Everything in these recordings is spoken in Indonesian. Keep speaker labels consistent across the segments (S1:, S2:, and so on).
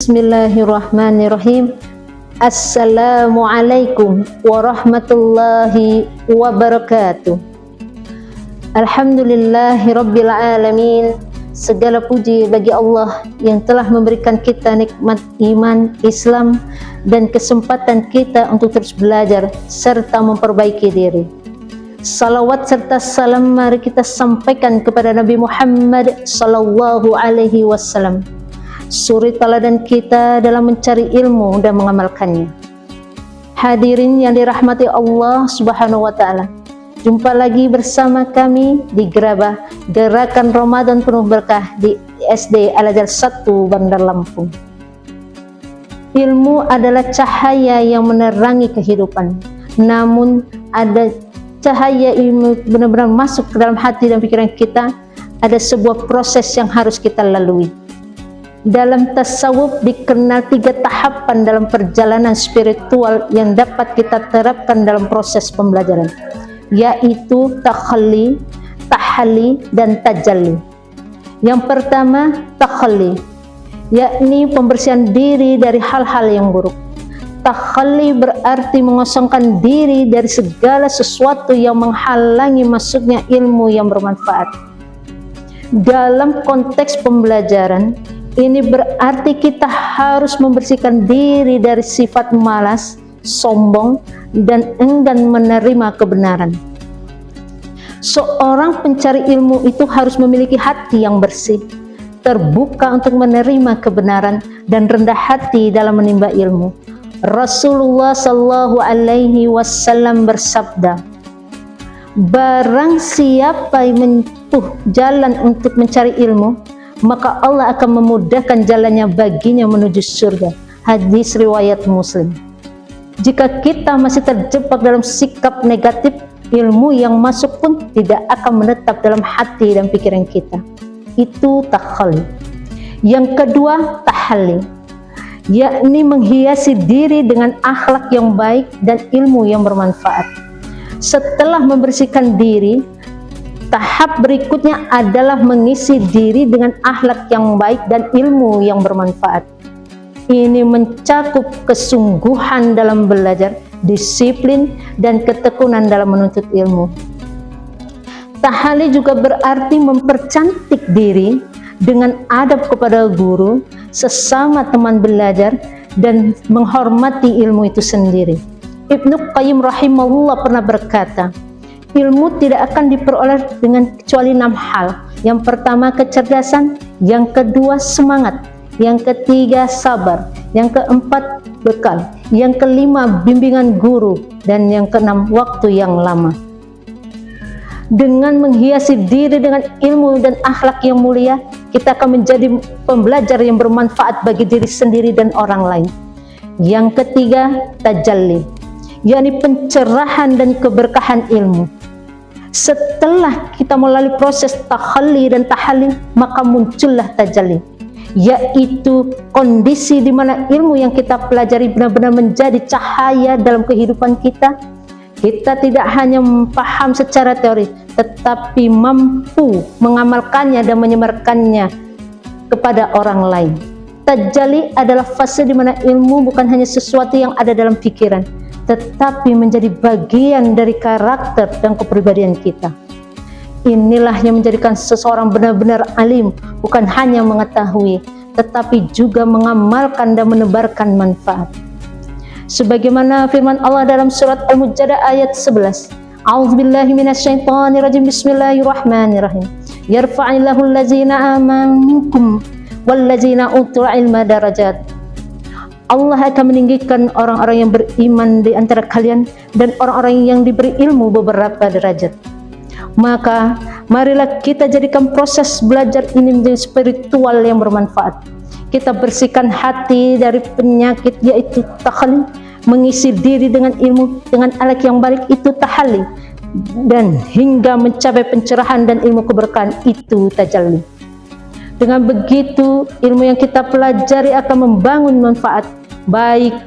S1: Bismillahirrahmanirrahim. Assalamualaikum warahmatullahi wabarakatuh. Alhamdulillahirabbil alamin. Segala puji bagi Allah yang telah memberikan kita nikmat iman, Islam, dan kesempatan kita untuk terus belajar serta memperbaiki diri. Salawat serta salam mari kita sampaikan kepada Nabi Muhammad sallallahu alaihi wasallam, suri teladan kita dalam mencari ilmu dan mengamalkannya. Hadirin yang dirahmati Allah Subhanahu wa taala, jumpa lagi bersama kami di Gerabah Gerakan Ramadan Penuh Berkah di SD Al-Azhar 1 Bandar Lampung. Ilmu adalah cahaya yang menerangi kehidupan. Namun ada cahaya ilmu benar-benar masuk ke dalam hati dan pikiran kita, ada sebuah proses yang harus kita lalui. Dalam tasawuf dikenal 3 tahapan dalam perjalanan spiritual yang dapat kita terapkan dalam proses pembelajaran, yaitu takhalli, tahalli, dan tajalli. Yang pertama, takhalli, yakni pembersihan diri dari hal-hal yang buruk. Takhalli berarti mengosongkan diri dari segala sesuatu yang menghalangi masuknya ilmu yang bermanfaat. Dalam konteks pembelajaran, ini berarti kita harus membersihkan diri dari sifat malas, sombong, dan enggan menerima kebenaran. Seorang pencari ilmu itu harus memiliki hati yang bersih, terbuka untuk menerima kebenaran, dan rendah hati dalam menimba ilmu. Rasulullah Shallallahu Alaihi Wasallam bersabda, barang siapa yang menempuh jalan untuk mencari ilmu, maka Allah akan memudahkan jalannya baginya menuju surga. Hadis riwayat Muslim. Jika kita masih terjebak dalam sikap negatif, ilmu yang masuk pun tidak akan menetap dalam hati dan pikiran kita. Itu takhalli. Yang kedua, tahalli, yakni menghiasi diri dengan akhlak yang baik dan ilmu yang bermanfaat. Setelah membersihkan diri, tahap berikutnya adalah mengisi diri dengan akhlak yang baik dan ilmu yang bermanfaat. Ini mencakup kesungguhan dalam belajar, disiplin, dan ketekunan dalam menuntut ilmu. Tahalli juga berarti mempercantik diri dengan adab kepada guru, sesama teman belajar, dan menghormati ilmu itu sendiri. Ibnu Qayyim rahimahullah pernah berkata, ilmu tidak akan diperoleh dengan kecuali 6 hal. Yang pertama, kecerdasan. Yang kedua, semangat. Yang ketiga, sabar. Yang keempat, bekal. Yang kelima, bimbingan guru. Dan yang keenam, waktu yang lama. Dengan menghiasi diri dengan ilmu dan akhlak yang mulia, kita akan menjadi pembelajar yang bermanfaat bagi diri sendiri dan orang lain. Yang ketiga, tajalli, yakni pencerahan dan keberkahan ilmu. Setelah kita melalui proses takhalli dan tahalli, maka muncullah tajalli, yaitu kondisi di mana ilmu yang kita pelajari benar-benar menjadi cahaya dalam kehidupan kita. Kita tidak hanya paham secara teori, tetapi mampu mengamalkannya dan menyebarkannya kepada orang lain. Tajalli adalah fase di mana ilmu bukan hanya sesuatu yang ada dalam pikiran, tetapi menjadi bagian dari karakter dan kepribadian kita. Inilah yang menjadikan seseorang benar-benar alim, bukan hanya mengetahui, tetapi juga mengamalkan dan menebarkan manfaat. Sebagaimana firman Allah dalam surat Al-Mujadalah ayat 11, A'udzubillahi minasyaitonirrajim, bismillahirrahmanirrahim. Yarfa'illahu allazina amanu minkum wallazina utul ilma darajat. Allah akan meninggikan orang-orang yang beriman di antara kalian dan orang-orang yang diberi ilmu beberapa derajat. Maka marilah kita jadikan proses belajar ini menjadi spiritual yang bermanfaat. Kita bersihkan hati dari penyakit, yaitu takhalli, mengisi diri dengan ilmu dengan akhlak yang baik, itu tahalli, dan hingga mencapai pencerahan dan ilmu keberkahan, itu tajalli. Dengan begitu, ilmu yang kita pelajari akan membangun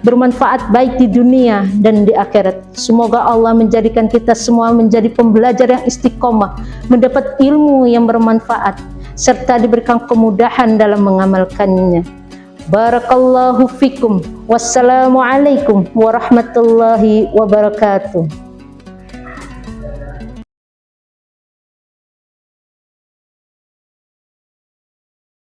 S1: bermanfaat baik di dunia dan di akhirat. Semoga Allah menjadikan kita semua menjadi pembelajar yang istiqomah, mendapat ilmu yang bermanfaat, serta diberikan kemudahan dalam mengamalkannya. Barakallahu fikum. Wassalamualaikum warahmatullahi wabarakatuh.